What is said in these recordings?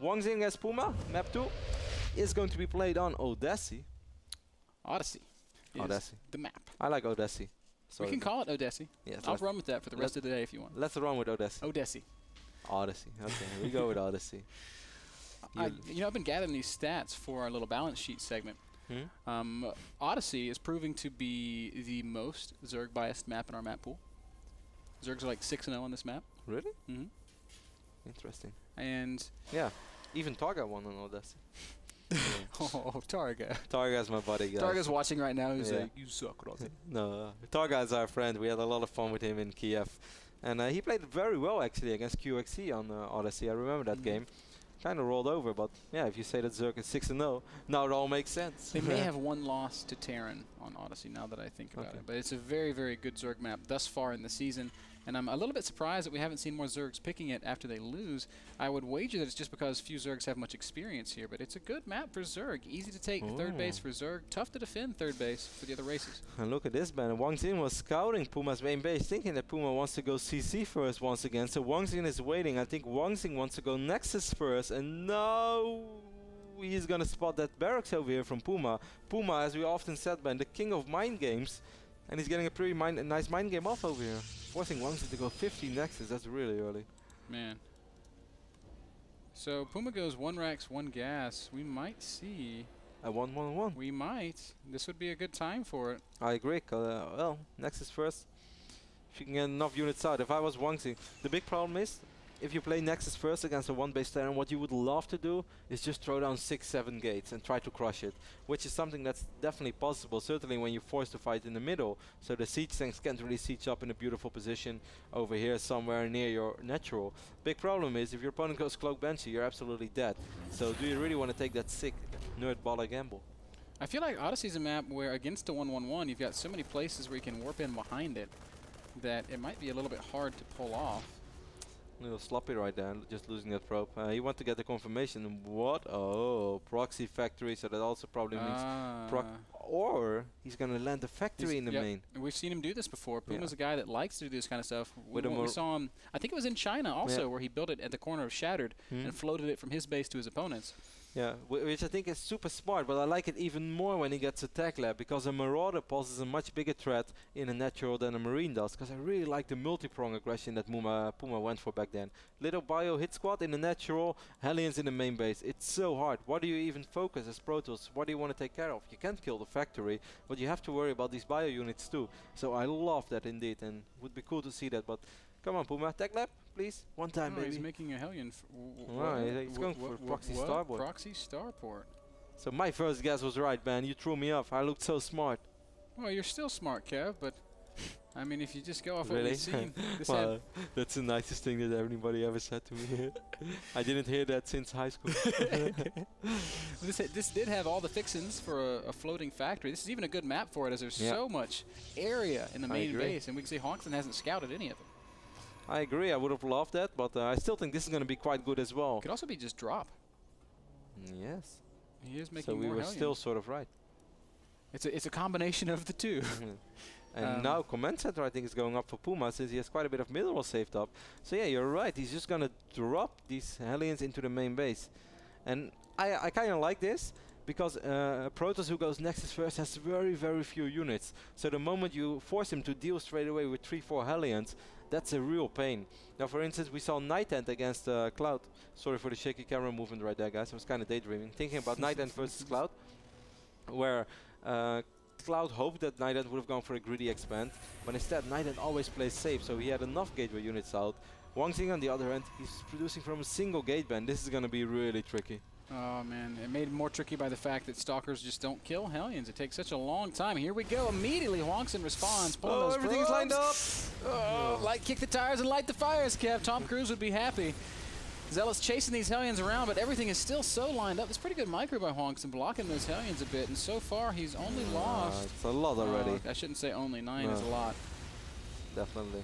Hwangsin against PuMa, map 2, is going to be played on Odyssey. Odyssey. Odyssey. The map. I like Odyssey. We can call it Odyssey. Yes, I'll run with that for the rest of the day if you want. Let's run with Odyssey. Odyssey. Odyssey. Okay, we go with Odyssey. You know, I've been gathering these stats for our little balance sheet segment. Odyssey is proving to be the most Zerg biased map in our map pool. Zergs are like 6-0 on this map. Really? Mm-hmm. Interesting. And yeah, even Targa won on Odyssey. Oh, Targa. Targa's my buddy, guys. Targa's watching right now. He's like, you suck, Rotty. No, Targa is our friend. We had a lot of fun with him in Kiev. And he played very well, actually, against QXC on Odyssey. I remember that game. Kind of rolled over, but yeah, if you say that Zerg is 6-0, now it all makes sense. They may have one loss to Terran on Odyssey, now that I think about it. But it's a very, very good Zerg map thus far in the season. And I'm a little bit surprised that we haven't seen more Zergs picking it after they lose. I would wager that it's just because few Zergs have much experience here. But it's a good map for Zerg. Easy to take third base for Zerg. Tough to defend third base for the other races. And look at this, man. Hwangsin was scouting PuMa's main base, thinking that PuMa wants to go CC first once again. So Hwangsin is waiting. I think Hwangsin wants to go Nexus first. And no, he's going to spot that barracks over here from PuMa. PuMa, as we often said, man, the king of mind games. And he's getting a pretty nice mind game off over here. Forcing Hwangsin to go 50 Nexus. That's really early. Man. So PuMa goes 1 Rax, 1 Gas. We might see a 1-1-1. We might. This would be a good time for it. I agree. Well, Nexus first. If you can get enough units out. If I was Hwangsin, the big problem is, if you play Nexus first against a 1-base Terran, what you would love to do is just throw down 6-7 gates and try to crush it, which is something that's definitely possible, certainly when you're forced to fight in the middle. So the siege tanks can't really siege up in a beautiful position over here somewhere near your natural. Big problem is, if your opponent goes Cloak Banshee, you're absolutely dead. So do you really want to take that sick nerd baller gamble? I feel like Odyssey's a map where against a 1-1-1, you've got so many places where you can warp in behind it that it might be a little bit hard to pull off. A little sloppy right there, just losing that probe. You want to get the confirmation. What? Oh, proxy factory, so that also probably means or he's going to land the factory in the main. We've seen him do this before. PuMa's a guy that likes to do this kind of stuff. We saw him, I think it was in China also, where he built it at the corner of Shattered and floated it from his base to his opponents. Yeah, which I think is super smart, but I like it even more when he gets a tech lab, because a Marauder poses a much bigger threat in a natural than a Marine does, because I really like the multi-prong aggression that PuMa went for back then. Little bio hit squad in the natural, Hellions in the main base. It's so hard. What do you even focus as Protoss? What do you want to take care of? You can't kill the factory, but you have to worry about these bio units too. So I love that indeed, and would be cool to see that, but come on PuMa, tech lab, please. One time, baby. He's making a Hellion. He's going for proxy starboard. Proxy starport. So my first guess was right, man. You threw me off. I looked so smart. Well, you're still smart, Kev, but I mean, if you just go off what we've seen. Well, that's the nicest thing that anybody ever said to me. I didn't hear that since high school. This did have all the fixins for a floating factory. This is even a good map for it, as there's so much area in the main base, and we can see Hwangsin hasn't scouted any of it. I agree. I would have loved that, but I still think this is going to be quite good as well. Could also be just drop. Yes. He is making more So we were still sort of right. It's a combination of the two. And now Command Center, I think, is going up for PuMa, since he has quite a bit of mineral saved up. So yeah, you're right. He's just going to drop these Hellions into the main base. And I kind of like this, because Protoss who goes Nexus first has very, very few units. So the moment you force him to deal straight away with 3-4 Hellions, that's a real pain. Now, for instance, we saw Night End against Cloud. Sorry for the shaky camera movement right there, guys. I was kind of daydreaming. Thinking about Night End versus Cloud, where Cloud hoped that Night End would have gone for a greedy expand, but instead Night End always plays safe, so he had enough gateway units out. Hwangsin, on the other hand, he's producing from a single gate ban. This is going to be really tricky. Oh man, it made it more tricky by the fact that Stalkers just don't kill Hellions. It takes such a long time. Here we go. Immediately, Hwangsin responds. Oh, everything's lined up. Oh, light kick the tires and light the fires, Kev. Tom Cruise would be happy. Zealot's chasing these Hellions around, but everything is still so lined up. It's pretty good micro by Hwangsin, blocking those Hellions a bit, and so far he's only lost. It's a lot already. I shouldn't say only. 9 is a lot. Definitely.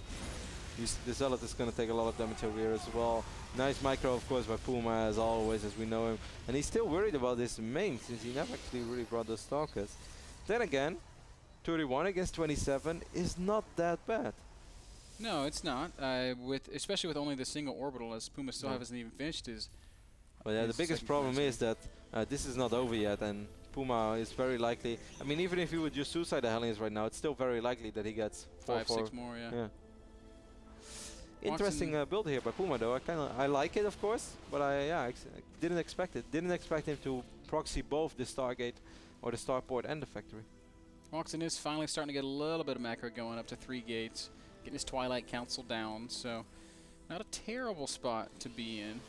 The Zealot is going to take a lot of damage over here as well. Nice micro, of course, by PuMa, as always, as we know him. And he's still worried about this main, since he never actually really brought the Stalkers. Then again, 31 against 27 is not that bad. No, it's not. Especially with only the single orbital, as PuMa still hasn't even finished his But yeah, the biggest problem is that this is not over yet, and PuMa is very likely. I mean, even if he would just suicide the Hellions right now, it's still very likely that he gets 5-6 more. Yeah. Interesting build here by PuMa, though. I like it, of course, but I didn't expect it. Didn't expect him to proxy both the Stargate or the Starport and the factory. Hwangsin is finally starting to get a little bit of macro going, up to 3 gates, getting his Twilight Council down, so not a terrible spot to be in.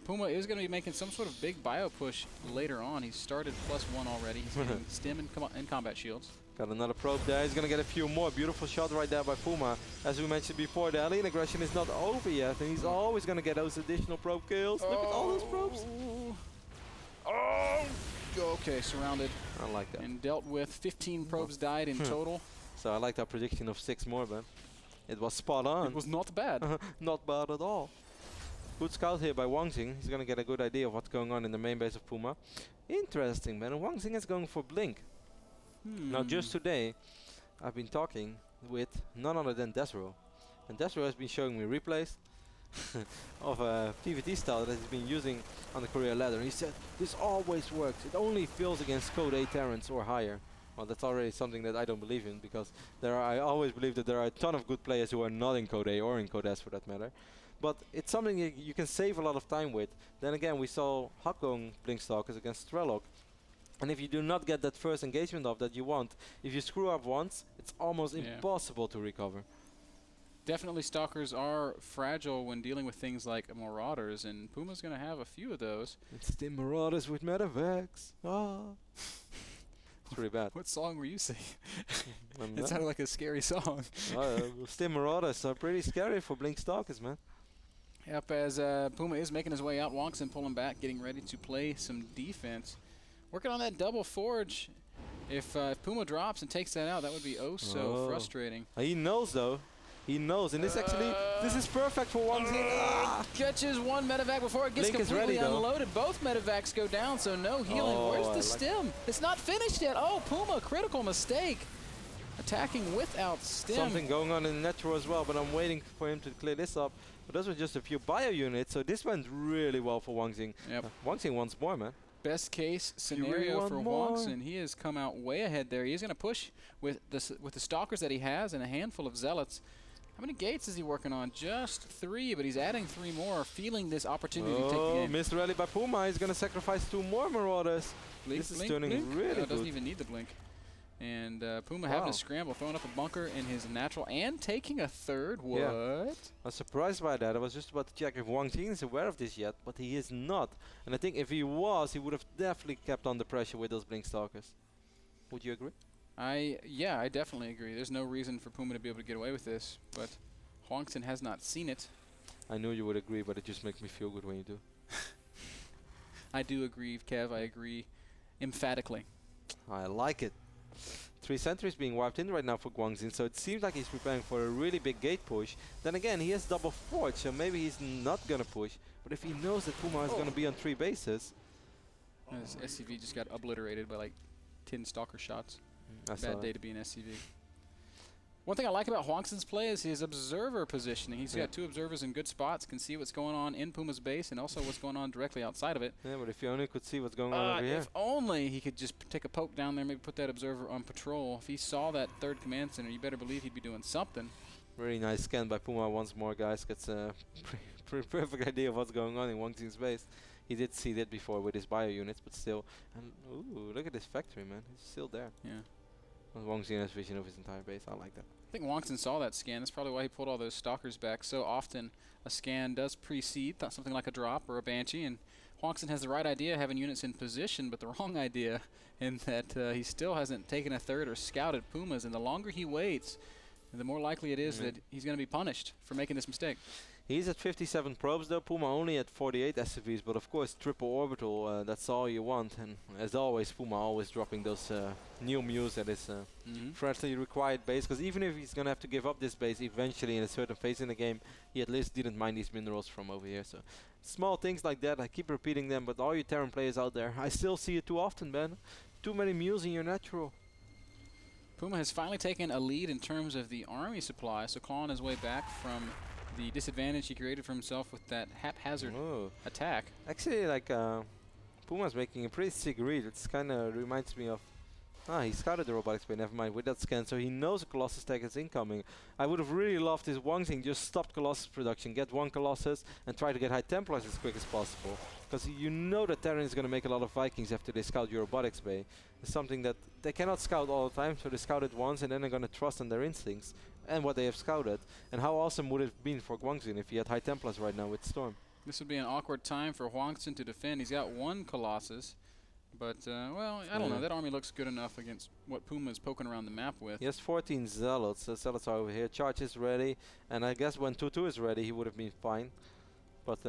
PuMa is going to be making some sort of big bio push later on. He's started +1 already. He's getting stim and combat shields. Got another probe there. He's going to get a few more. Beautiful shot right there by PuMa. As we mentioned before, the alien aggression is not over yet, and he's always going to get those additional probe kills. Look at all those probes. Oh! Okay, surrounded. I like that. And dealt with. 15 probes died in total. So I like that prediction of 6 more, man. It was spot on. It was not bad. Not bad at all. Good scout here by Hwangsin. He's going to get a good idea of what's going on in the main base of PuMa. Interesting, man. Hwangsin is going for Blink. Now, just today, I've been talking with none other than Desro. And Desro has been showing me replays of a PvT style that he's been using on the career ladder. He said, this always works. It only fails against Code A Terrans or higher. Well, that's already something that I don't believe in, because I always believe that there are a ton of good players who are not in Code A or in Code S for that matter. But it's something you can save a lot of time with. Then again, we saw Hak going Blinkstalkers against Strelok. And if you do not get that first engagement off that you want, if you screw up once, it's almost impossible to recover. Definitely Stalkers are fragile when dealing with things like Marauders, and PuMa's going to have a few of those. It's the Marauders with Medevacs. Ah. It's pretty bad. What song were you singing? It sounded like a scary song. Stim Marauders are pretty scary for Blinkstalkers, man. Yep, as PuMa is making his way out, Hwangsin pulling back, getting ready to play some defense. Working on that double forge. If PuMa drops and takes that out, that would be so frustrating. He knows, though. He knows, and this is perfect for Hwangsin. Catches one medevac before it gets completely unloaded. Both medevacs go down, so no healing. Where's the stim? It's not finished yet. Oh, PuMa, critical mistake. Attacking without stim. Something going on in the natural as well, but I'm waiting for him to clear this up. But those were just a few bio units, so this went really well for Hwangsin. Yep. Hwangsin wants more, man. Best case scenario for Hwangsin. He has come out way ahead there. He's going to push with the Stalkers that he has and a handful of Zealots. How many gates is he working on? Just 3, but he's adding 3 more, feeling this opportunity to take the game. Missed rally by PuMa. He's going to sacrifice 2 more Marauders. Blink, this is turning really good. Doesn't even need the blink. And PuMa having to scramble, throwing up a bunker in his natural and taking a third. What? Yeah. I was surprised by that. I was just about to check if Hwangsin is aware of this yet, but he is not. And I think if he was, he would have definitely kept under pressure with those Blinkstalkers. Would you agree? Yeah, I definitely agree. There's no reason for PuMa to be able to get away with this, but Hwangsin has not seen it. I knew you would agree, but it just makes me feel good when you do. I do agree, Kev. I agree emphatically. I like it. 3 sentries being wiped in right now for Hwangsin, so it seems like he's preparing for a really big gate push. Then again, he has double forge, so maybe he's not gonna push. But if he knows that PuMa is gonna be on 3 bases, his SCV just got obliterated by like 10 Stalker shots. Bad day to be an SCV. One thing I like about Hwangsin's play is his observer positioning. He's got 2 observers in good spots, can see what's going on in PuMa's base and also what's going on directly outside of it. Yeah, but if you only could see what's going on over here. If only he could just take a poke down there, maybe put that observer on patrol. If he saw that 3rd command center, you better believe he'd be doing something. Really nice scan by PuMa once more, guys. Gets a pretty perfect idea of what's going on in Hwangsin's base. He did see that before with his bio units, but still. And ooh, look at this factory, man. He's still there. Yeah. Hwangsin has vision of his entire base. I like that. I think Hwangsin saw that scan. That's probably why he pulled all those Stalkers back. So often a scan does precede something like a drop or a Banshee, and Hwangsin has the right idea, having units in position, but the wrong idea in that he still hasn't taken a 3rd or scouted PuMa's, and the longer he waits, the more likely it is that he's going to be punished for making this mistake. He's at 57 probes though, PuMa only at 48 SCVs, but of course triple orbital, that's all you want. And as always, PuMa always dropping those new Muse at his freshly required base, because even if he's going to have to give up this base eventually in a certain phase in the game, he at least didn't mind these minerals from over here. So small things like that, I keep repeating them, but all you Terran players out there, I still see it too often, man. Too many Muse in your natural. PuMa has finally taken a lead in terms of the army supply, so clawing his way back from the disadvantage he created for himself with that haphazard attack. Actually, like, PuMa's making a pretty sick read. It's kind of reminds me of... he scouted the robotics bay, never mind, with that scan, so he knows a Colossus tech is incoming. I would have really loved this Hwangsin just stopped Colossus production, get one Colossus, and try to get High Templars as quick as possible. Because you know that Terran is going to make a lot of Vikings after they scout your robotics bay. It's something that they cannot scout all the time, so they scout it once, and then they're going to trust in their instincts and what they have scouted. And how awesome would it have been for Hwangsin if he had High Templars right now with Storm? This would be an awkward time for Hwangsin to defend. He's got one Colossus. But, well, I don't know. That army looks good enough against what PuMa is poking around the map with. He has 14 Zealots. The Zealots are over here. Charge is ready. And I guess when 2-2 is ready, he would have been fine. But,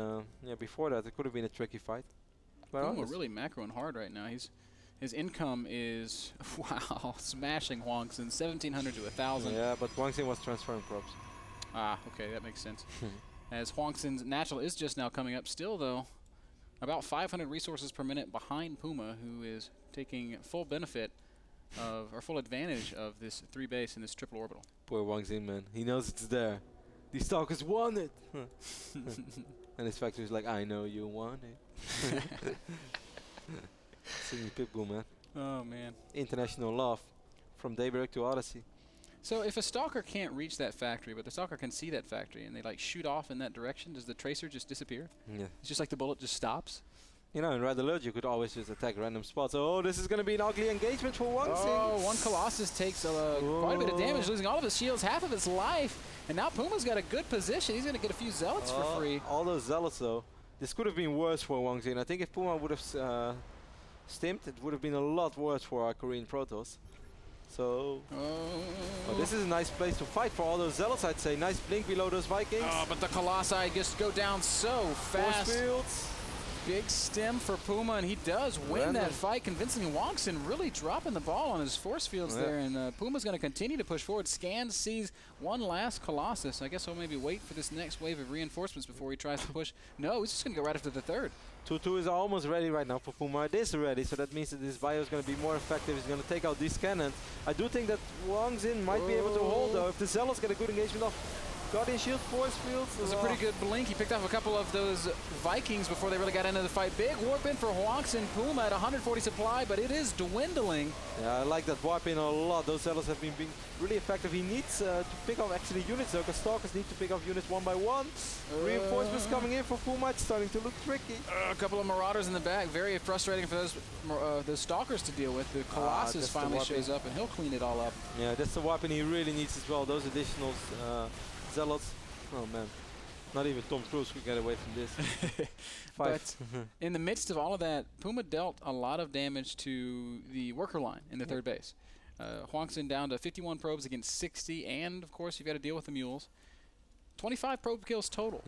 yeah, before that, it could have been a tricky fight. PuMa really macroing hard right now. His income is, wow, smashing Hwangsin. 1,700 to 1,000. Yeah, but Hwangsin was transferring crops. Ah, okay, that makes sense. As Hwangsin's natural is just now coming up. Still, though, about 500 resources per minute behind PuMa, who is taking full benefit of, or full advantage of this 3 base in this triple orbital. Poor Hwangsin, man. He knows it's there. These stalkers want it. And his factory's like, I know you want it. Singing Pitbull, man. Oh, man. International love from Daybreak to Odyssey. So if a stalker can't reach that factory, but the stalker can see that factory and they like shoot off in that direction, does the tracer just disappear? Yeah. It's just like the bullet just stops? You know, in Red Alert you could always just attack random spots. Oh, this is going to be an ugly engagement for Hwangsin. Oh, one Colossus takes quite a bit of damage, losing all of his shields, half of its life. And now PuMa's got a good position. He's going to get a few Zealots for free. All those Zealots, though. This could have been worse for Hwangsin. I think if PuMa would have stimped, it would have been a lot worse for our Korean Protoss. So, this is a nice place to fight for all those Zealots, I'd say. Nice blink below those Vikings. Oh, but the Colossi just go down so fast. Force fields. Big stem for PuMa, and he does win that fight, convincing Hwangsin really dropping the ball on his force fields there. And PuMa's going to continue to push forward. Scan sees one last Colossus. I guess he'll maybe wait for this next wave of reinforcements before he tries to push. No, he's just going to go right after the third. 2-2 is almost ready right now for PuMa. It is ready, so that means that this bio is going to be more effective. He's going to take out these cannons. I do think that Hwangsin might be able to hold, though, if the Zealots get a good engagement off. Guardian Shield, force fields. It was a pretty good blink. He picked off a couple of those Vikings before they really got into the fight. Big warp in for Hwangsin. PuMa at 140 supply, but it is dwindling. Yeah, I like that warp in a lot. Those Zealots have been really effective. He needs to pick off actually units, though, because Stalkers need to pick off units one by one. Reinforcements coming in for PuMa. It's starting to look tricky. A couple of Marauders in the back. Very frustrating for those Stalkers to deal with. The Colossus finally shows up, and he'll clean it all up. Yeah, that's the weapon he really needs as well. Those additional Zealots. Oh man, not even Tom Cruise could get away from this. But in the midst of all of that, PuMa dealt a lot of damage to the worker line in the third base. Hwangsin down to 51 probes against 60, and of course you've got to deal with the mules. 25 probe kills total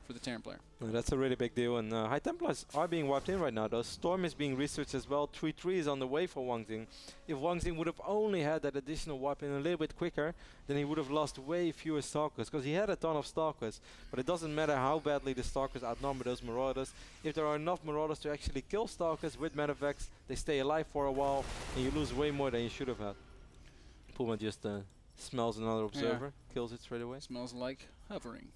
for the Terran player. Yeah, that's a really big deal, and High Templars are being wiped in right now, though. Storm is being researched as well. 3-3 is on the way for Hwangsin. If Hwangsin would have only had that additional wipe in a little bit quicker, then he would have lost way fewer Stalkers, because he had a ton of Stalkers. But it doesn't matter how badly the Stalkers outnumber those Marauders. If there are enough Marauders to actually kill Stalkers with Medevacs, they stay alive for a while, and you lose way more than you should have had. PuMa just smells another observer, kills it straight away. Smells like hovering.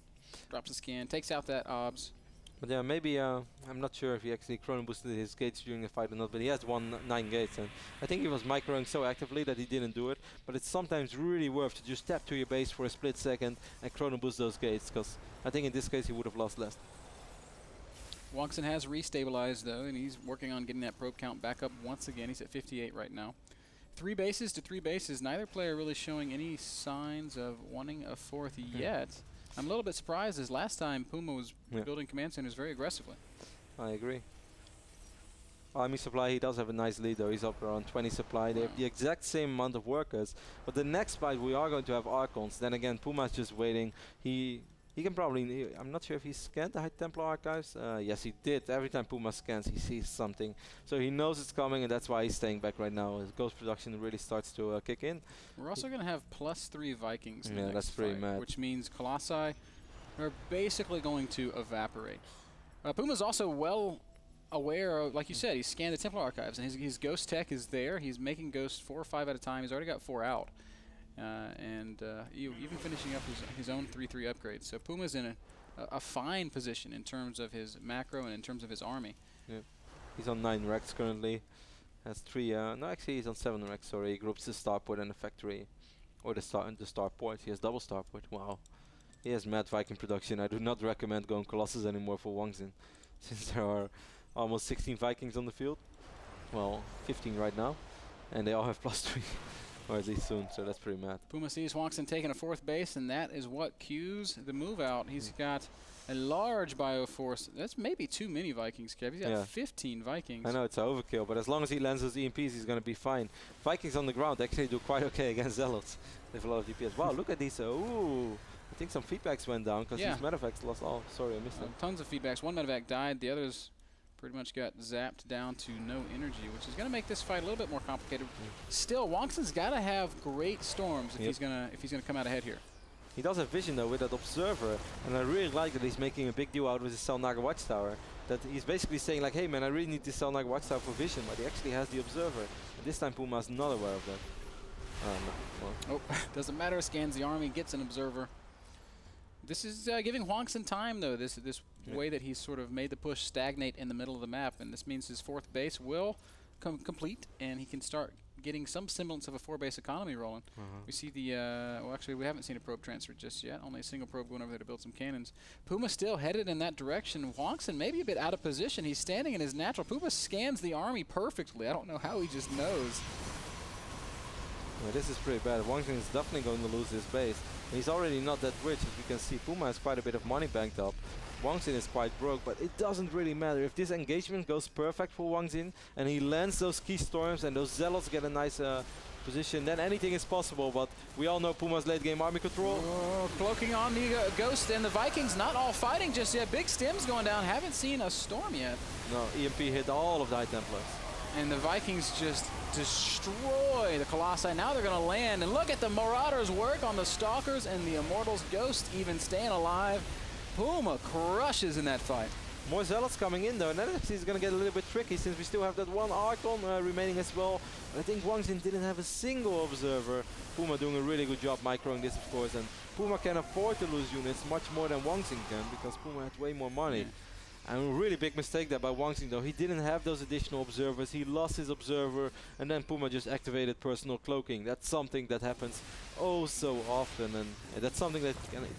Drops a scan, takes out that OBS. But yeah, maybe, I'm not sure if he actually chrono boosted his gates during the fight or not, but he has 9 gates, and I think he was microing so actively that he didn't do it. But it's sometimes really worth to just tap to your base for a split second and chrono boost those gates, because I think in this case he would have lost less. Hwangsin has restabilized though, and he's working on getting that probe count back up once again. He's at 58 right now. 3 bases to 3 bases. Neither player really showing any signs of wanting a fourth yet. I'm a little bit surprised, as last time PuMa was building command centers very aggressively. I agree. Army supply, he does have a nice lead though. He's up around 20 supply. They have the exact same amount of workers. But the next fight we are going to have Archons. Then again, PuMa's just waiting. He can probably, I'm not sure if he scanned the High Templar archives. Yes, he did. Every time PuMa scans, he sees something. So he knows it's coming, and that's why he's staying back right now. His ghost production really starts to kick in. We're also going to have +3 Vikings in the next that's pretty fight, mad. which means Colossi are basically going to evaporate. PuMa's also well aware of, like you said, he scanned the Templar archives, and his ghost tech is there. He's making ghosts 4 or 5 at a time. He's already got 4 out. and even finishing up his own 3-3 upgrade. So PuMa's in a fine position in terms of his macro and in terms of his army. Yeah. He's on 9 Rex currently. Has 3, no actually he's on 7 Rex, sorry. He groups the starport and the factory. Or the starport. He has double starport. Wow. He has mad Viking production. I do not recommend going Colossus anymore for Hwangsin, since there are almost 16 Vikings on the field. Well, 15 right now. And they all have +3. Or at least soon, so that's pretty mad. PuMa sees Hwangsin taking a 4th base, and that is what cues the move out. He's got a large bioforce. That's maybe too many Vikings, Kev. He's got 15 Vikings. I know it's an overkill, but as long as he lands those EMPs, he's going to be fine. Vikings on the ground actually do quite okay against Zealots. They have a lot of DPS. Wow, look at these. Ooh, I think some feedbacks went down because these medevacs lost all. Sorry, I missed them. Tons of feedbacks. One medevac died. The others pretty much got zapped down to no energy, which is going to make this fight a little bit more complicated. Still, Hwangsin's got to have great storms if he's gonna come out ahead here. He does have vision though with that observer, and I really like that he's making a big deal out of his Selnaga Watchtower. That he's basically saying like, hey man, I really need this Selnaga Watchtower for vision, but he actually has the observer. And this time PuMa's not aware of that. No, well. Oh, doesn't matter. Scans the army, gets an observer. This is giving Hwangsin time, though. This way that he's sort of made the push stagnate in the middle of the map, and this means his 4th base will complete, and he can start getting some semblance of a 4-base economy rolling. We see the well, actually, we haven't seen a probe transfer just yet. Only a single probe going over there to build some cannons. PuMa still headed in that direction. Hwangsin maybe a bit out of position. He's standing in his natural. PuMa scans the army perfectly. I don't know how he just knows. Yeah, this is pretty bad. Hwangsin is definitely going to lose this base. And he's already not that rich, as you can see. PuMa has quite a bit of money banked up. Hwangsin is quite broke, but it doesn't really matter. If this engagement goes perfect for Hwangsin, and he lands those key storms, and those Zealots get a nice position, then anything is possible. But we all know PuMa's late game army control. Cloaking on the Ghost, and the Vikings not all fighting just yet. Big stims going down. Haven't seen a storm yet. No, EMP hit all of the High Templars. And the Vikings just destroy the Colossi. Now they're going to land. And look at the Marauders work on the Stalkers and the Immortals. Ghost even staying alive. PuMa crushes in that fight. More Zealots coming in though, and that actually is going to get a little bit tricky since we still have that one Archon remaining as well. But I think Hwangsin didn't have a single observer. PuMa doing a really good job microing this, of course, and PuMa can afford to lose units much more than Hwangsin can because PuMa had way more money. And a really big mistake there by Hwangsin though. He didn't have those additional observers. He lost his observer, and then PuMa just activated personal cloaking. That's something that happens oh so often, and that's something that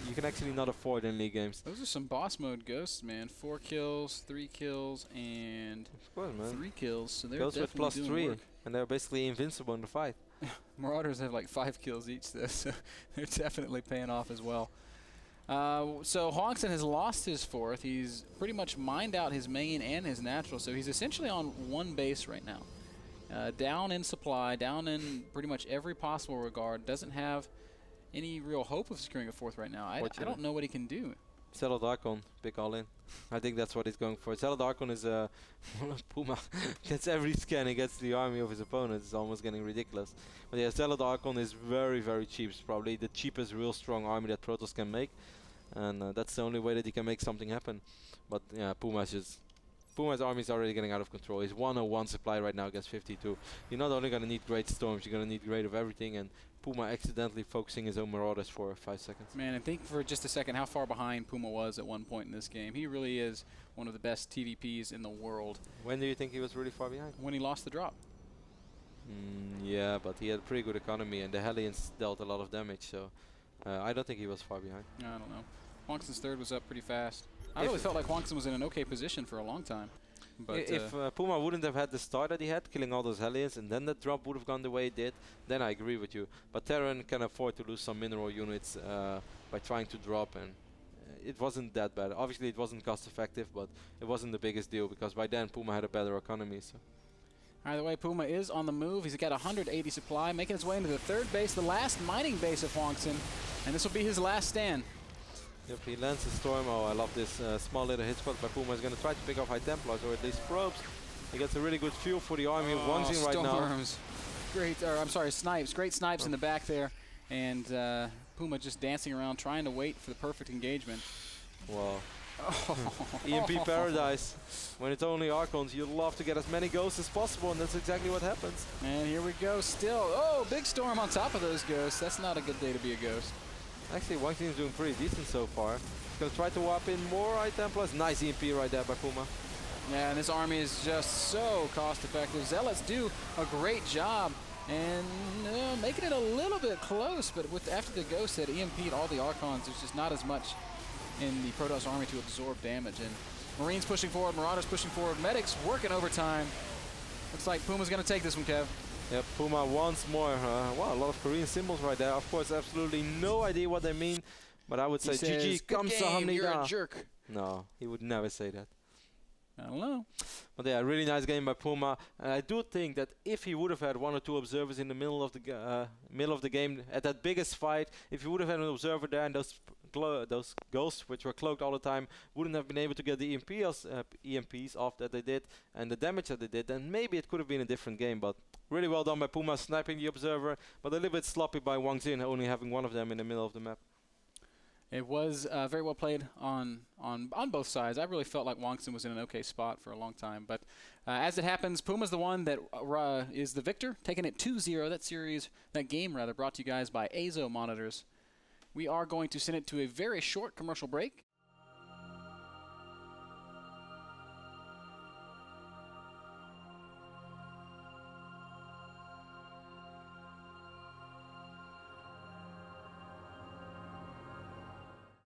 you can actually not afford in league games. Those are some boss mode Ghosts, man. 4 kills, 3 kills, and of course, man. 3 kills. So they're Ghosts with definitely doing +3, work. and they're basically invincible in the fight. Marauders have like 5 kills each though, so they're definitely paying off as well. So Hwangsin has lost his 4th. He's pretty much mined out his main and his natural, so he's essentially on 1 base right now. Down in supply, down in pretty much every possible regard. Doesn't have any real hope of securing a 4th right now. I don't know what he can do. Zealot Archon, big all-in. I think that's what he's going for. Zealot Archon is PuMa gets every scan, he gets the army of his opponent. It's almost getting ridiculous. But yeah, Zealot Archon is very, very cheap. It's probably the cheapest real strong army that Protoss can make. And that's the only way that he can make something happen. But yeah, PuMa's army is already getting out of control. He's 101 supply right now against 52. You're not only going to need great storms, you're going to need great of everything. And PuMa accidentally focusing his own Marauders for 5 seconds. Man, and think for just a second how far behind PuMa was at one point in this game. He really is one of the best TVPs in the world. When do you think he was really far behind? When he lost the drop. Yeah, but he had a pretty good economy, and the Hellions dealt a lot of damage, so I don't think he was far behind. I don't know. Hwangsin's 3rd was up pretty fast. I really felt like Hwangsin was in an okay position for a long time. But if PuMa wouldn't have had the start that he had, killing all those Hellions, and then the drop would have gone the way it did, then I agree with you. But Terran can afford to lose some mineral units by trying to drop, and it wasn't that bad. Obviously, it wasn't cost effective, but it wasn't the biggest deal because by then PuMa had a better economy. So. Either way, PuMa is on the move. He's got 180 supply, making his way into the 3rd base, the last mining base of Hwangsin, and this will be his last stand. Yep, he lands the storm. Oh, I love this small little hit spot by PuMa. He's going to try to pick off High Templars, or at least probes. He gets a really good feel for the army of Hwangsin right now. Great, I'm sorry, snipes. Great snipes in the back there. And PuMa just dancing around, trying to wait for the perfect engagement. Wow. EMP Paradise. When it's only Archons, you love to get as many ghosts as possible, and that's exactly what happens. And here we go still. Oh, big storm on top of those ghosts. That's not a good day to be a ghost. Actually, Hwangsin is doing pretty decent so far. He's going to try to warp in more Templars. Nice EMP right there by PuMa. Yeah, and this army is just so cost effective. Zealots do a great job and making it a little bit close, but after the ghost that EMP'd all the Archons, there's just not as much in the Protoss army to absorb damage. And Marines pushing forward, Marauders pushing forward, Medics working overtime. Looks like PuMa's going to take this one, Kev. Yep, PuMa once more. Wow, a lot of Korean symbols right there. Of course, absolutely no idea what they mean, but I would say GG, 감사합니다. You're a jerk. No, he would never say that. I don't know. But yeah, really nice game by PuMa. And I do think that if he would have had 1 or 2 observers in the middle of the game at that biggest fight, if he would have had an observer there and those ghosts which were cloaked all the time wouldn't have been able to get the EMPs off that they did and the damage that they did, then maybe it could have been a different game. But really well done by PuMa sniping the observer, but a little bit sloppy by Hwangsin only having 1 of them in the middle of the map. It was very well played on both sides. I really felt like Hwangsin was in an okay spot for a long time. But as it happens, PuMa's the one that is the victor, taking it 2-0. That game brought to you guys by Azo Monitors. We are going to send it to a very short commercial break.